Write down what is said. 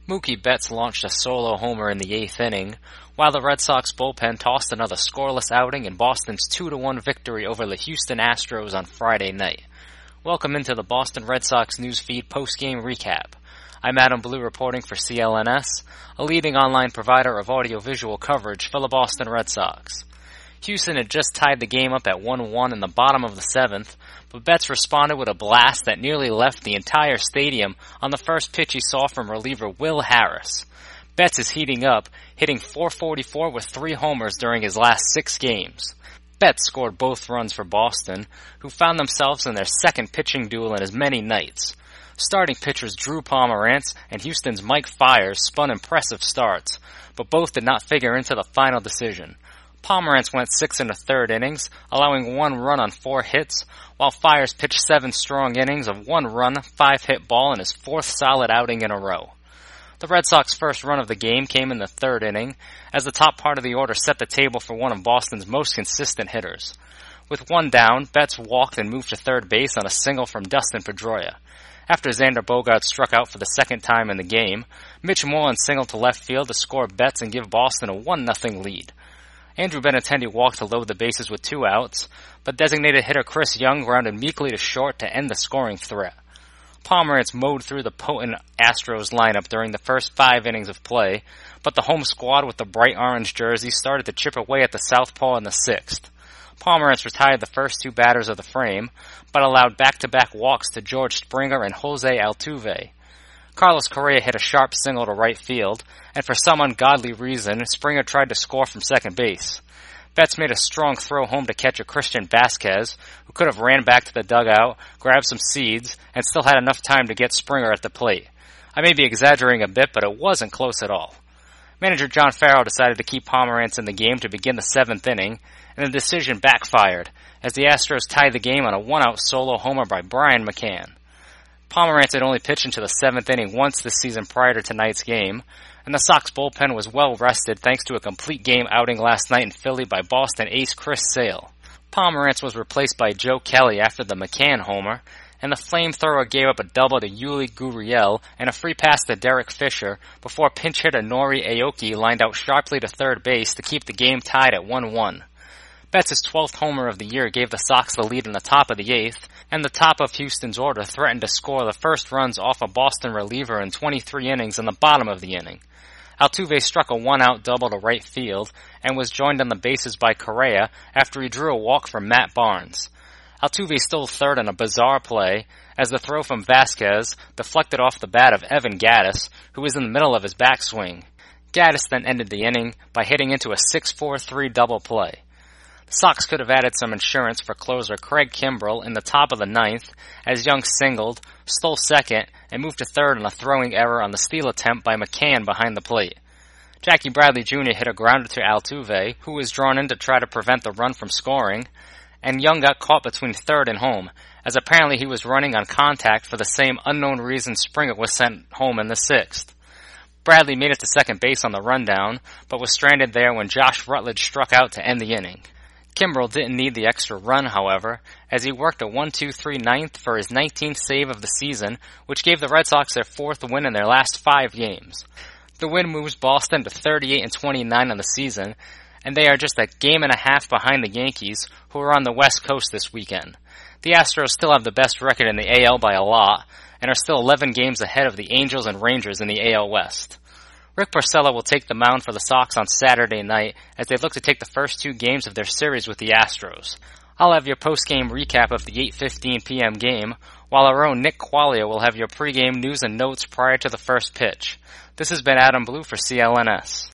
Mookie Betts launched a solo homer in the 8th inning, while the Red Sox bullpen tossed another scoreless outing in Boston's 2-1 victory over the Houston Astros on Friday night. Welcome into the Boston Red Sox newsfeed post-game recap. I'm Adam Blue reporting for CLNS, a leading online provider of audio-visual coverage for the Boston Red Sox. Houston had just tied the game up at 1-1 in the bottom of the 7th, but Betts responded with a blast that nearly left the entire stadium on the first pitch he saw from reliever Will Harris. Betts is heating up, hitting .444 with 3 homers during his last 6 games. Betts scored both runs for Boston, who found themselves in their second pitching duel in as many nights. Starting pitchers Drew Pomeranz and Houston's Mike Fiers spun impressive starts, but both did not figure into the final decision. Pomeranz went 6 1/3 innings, allowing 1 run on 4 hits, while Fiers pitched 7 strong innings of 1 run, 5-hit ball in his 4th solid outing in a row. The Red Sox' first run of the game came in the 3rd inning, as the top part of the order set the table for one of Boston's most consistent hitters. With 1 down, Betts walked and moved to third base on a single from Dustin Pedroia. After Xander Bogaerts struck out for the second time in the game, Mitch Moreland singled to left field to score Betts and give Boston a 1-0 lead. Andrew Benintendi walked to load the bases with 2 outs, but designated hitter Chris Young grounded meekly to short to end the scoring threat. Pomeranz mowed through the potent Astros lineup during the first 5 innings of play, but the home squad with the bright orange jersey started to chip away at the southpaw in the 6th. Pomeranz retired the first 2 batters of the frame, but allowed back-to-back walks to George Springer and Jose Altuve. Carlos Correa hit a sharp single to right field, and for some ungodly reason, Springer tried to score from second base. Betts made a strong throw home to catcher Christian Vazquez, who could have ran back to the dugout, grabbed some seeds, and still had enough time to get Springer at the plate. I may be exaggerating a bit, but it wasn't close at all. Manager John Farrell decided to keep Pomeranz in the game to begin the 7th inning, and the decision backfired, as the Astros tied the game on a 1-out solo homer by Brian McCann. Pomeranz had only pitched into the 7th inning once this season prior to tonight's game, and the Sox bullpen was well rested thanks to a complete game outing last night in Philly by Boston ace Chris Sale. Pomeranz was replaced by Joe Kelly after the McCann homer, and the flamethrower gave up a double to Yuli Gurriel and a free pass to Derek Fisher before pinch hitter Nori Aoki lined out sharply to third base to keep the game tied at 1-1. Betts' 12th homer of the year gave the Sox the lead in the top of the 8th, and the top of Houston's order threatened to score the first runs off a Boston reliever in 23 innings in the bottom of the inning. Altuve struck a 1-out double to right field and was joined on the bases by Correa after he drew a walk from Matt Barnes. Altuve stole third on a bizarre play as the throw from Vazquez deflected off the bat of Evan Gattis, who was in the middle of his backswing. Gattis then ended the inning by hitting into a 6-4-3 double play. The Sox could have added some insurance for closer Craig Kimbrell in the top of the 9th as Young singled, stole second, and moved to third on a throwing error on the steal attempt by McCann behind the plate. Jackie Bradley Jr. hit a grounder to Altuve, who was drawn in to try to prevent the run from scoring, and Young got caught between third and home, as apparently he was running on contact for the same unknown reason Springer was sent home in the 6th. Bradley made it to second base on the rundown, but was stranded there when Josh Rutledge struck out to end the inning. Kimbrell didn't need the extra run, however, as he worked a 1-2-3 ninth for his 19th save of the season, which gave the Red Sox their 4th win in their last 5 games. The win moves Boston to 38-29 on the season, and they are just a game and a half behind the Yankees, who are on the West Coast this weekend. The Astros still have the best record in the AL by a lot, and are still 11 games ahead of the Angels and Rangers in the AL West. Rick Porcello will take the mound for the Sox on Saturday night as they look to take the first 2 games of their series with the Astros. I'll have your post-game recap of the 8:15 p.m. game, while our own Nick Quaglia will have your pregame news and notes prior to the first pitch. This has been Adam Blue for CLNS.